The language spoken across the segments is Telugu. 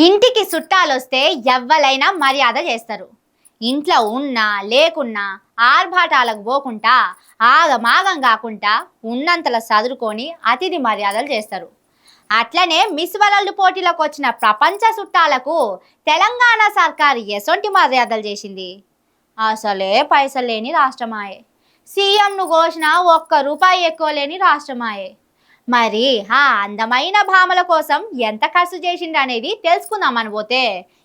ఇంటికి చుట్టాలొస్తే ఎవ్వలైనా మర్యాద చేస్తారు. ఇంట్లో ఉన్నా లేకున్నా ఆర్భాటాలకు పోకుండా ఆగమాగం కాకుండా ఉన్నంతలో చదువుకొని అతిథి మర్యాదలు చేస్తారు. అట్లనే మిస్ వరల్డ్ పోటీలకు వచ్చిన ప్రపంచ చుట్టాలకు తెలంగాణ సర్కారు ఎసొంటి మర్యాదలు చేసింది. అసలే పైసలు లేని రాష్ట్రమాయే. సీఎంను ఘోషణ ₹1 ఎక్కువ లేని రాష్ట్రమాయే. మరి ఆ అందమైన భామల కోసం ఎంత ఖర్చు చేసిండనేది తెలుసుకుందామని పోతే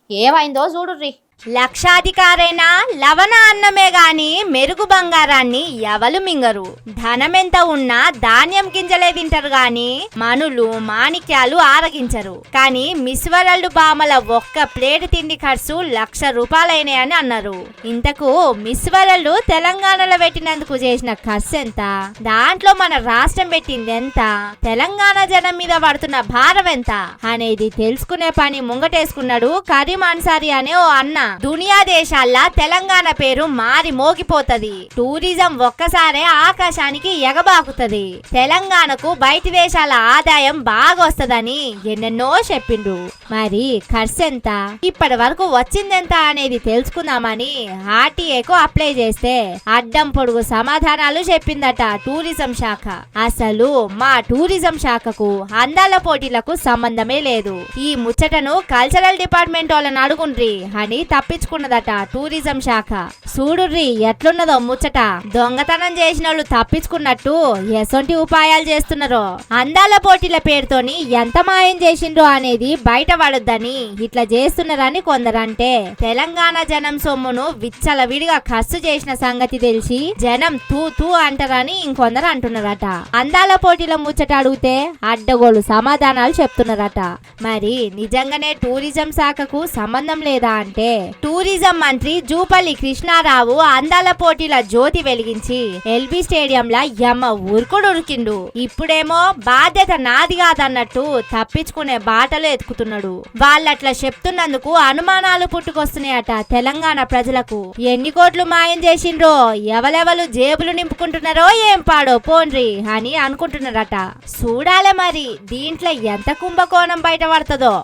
ఏమైందో చూడుర్రి. లక్షాధికారైన లవణ అన్నమే గాని మెరుగు బంగారాన్ని ఎవలు మింగరు. ధనమెంత ఉన్నా ధాన్యం గింజలే తింటారు గాని మనులు మాణిక్యాలు ఆరగించరు. కానీ మిస్ వరల్డ్ భామల ఒక్క ప్లేట్ తిండి ఖర్చు ₹1,00,000 అని అన్నారు. ఇంతకు మిస్ వరల్డ్ తెలంగాణలో పెట్టినందుకు చేసిన ఖర్చు ఎంత, దాంట్లో మన రాష్ట్రం పెట్టింది ఎంత, తెలంగాణ జనం మీద పడుతున్న భారం ఎంత అనేది తెలుసుకునే పని ముంగటేసుకున్నాడు కరీం అన్సారీ అనే ఓ అన్న. దునియా దేశాల్లో తెలంగాణ పేరు మారి మోగిపోతది. టూరిజం ఒక్కసారే ఆకాశానికి ఎగబాకుతది. తెలంగాణకు బయటి దేశాల ఆదాయం బాగా వస్తదని ఎన్నెన్నో చెప్పిండు. మరి ఖర్చు ఎంత, ఇప్పటి వరకు వచ్చిందెంత అనేది తెలుసుకుందామని ఆర్టీఏకు అప్లై చేస్తే అడ్డం పొడుగు సమాధానాలు చెప్పిందట టూరిజం శాఖ. అసలు మా టూరిజం శాఖకు అందాల పోటీలకు సంబంధమే లేదు. ఈ ముచ్చటను కల్చరల్ డిపార్ట్మెంట్ వాళ్ళని అడుగుండ్రి అని తప్పించుకున్నదట టూరిజం శాఖ. చూడుర్రి ఎట్లున్నదో ముచ్చట. దొంగతనం చేసిన వాళ్ళు తప్పించుకున్నట్టు ఎసొంటి ఉపాయాలు చేస్తున్నారో. అందాల పోటీల పేరుతోని ఎంత మాయం చేసిండ్రో అనేది బయట పడొద్దని ఇట్లా చేస్తున్నారని కొందరంటే, తెలంగాణ జనం సొమ్మును విచ్చలవిడిగా ఖర్చు చేసిన సంగతి తెలిసి జనం తూ తూ అంటారని ఇంకొందరు అంటున్నారట. అందాల పోటీల ముచ్చట అడిగితే అడ్డగోలు సమాధానాలు చెప్తున్నారట. మరి నిజంగానే టూరిజం శాఖకు సంబంధం లేదా అంటే, టూరిజం మంత్రి జూపల్లి కృష్ణారావు అందాల పోటీల జ్యోతి వెలిగించి ఎల్బీ స్టేడియంలా యమ్మ ఉరుకుడురికిండు. ఇప్పుడేమో బాధ్యత నాది కాదన్నట్టు తప్పించుకునే బాటలు ఎత్తుకుతున్నాడు. వాళ్ళట్లా చెప్తున్నందుకు అనుమానాలు పుట్టుకొస్తున్నాయట తెలంగాణ ప్రజలకు. ఎన్ని కోట్లు మాయం చేసిండ్రో, ఎవలెవలు జేబులు నింపుకుంటున్నారో ఏం పాడో పోండ్రి అని అనుకుంటున్నారట. చూడాలే మరి దీంట్లో ఎంత కుంభకోణం బయట పడుతుందో.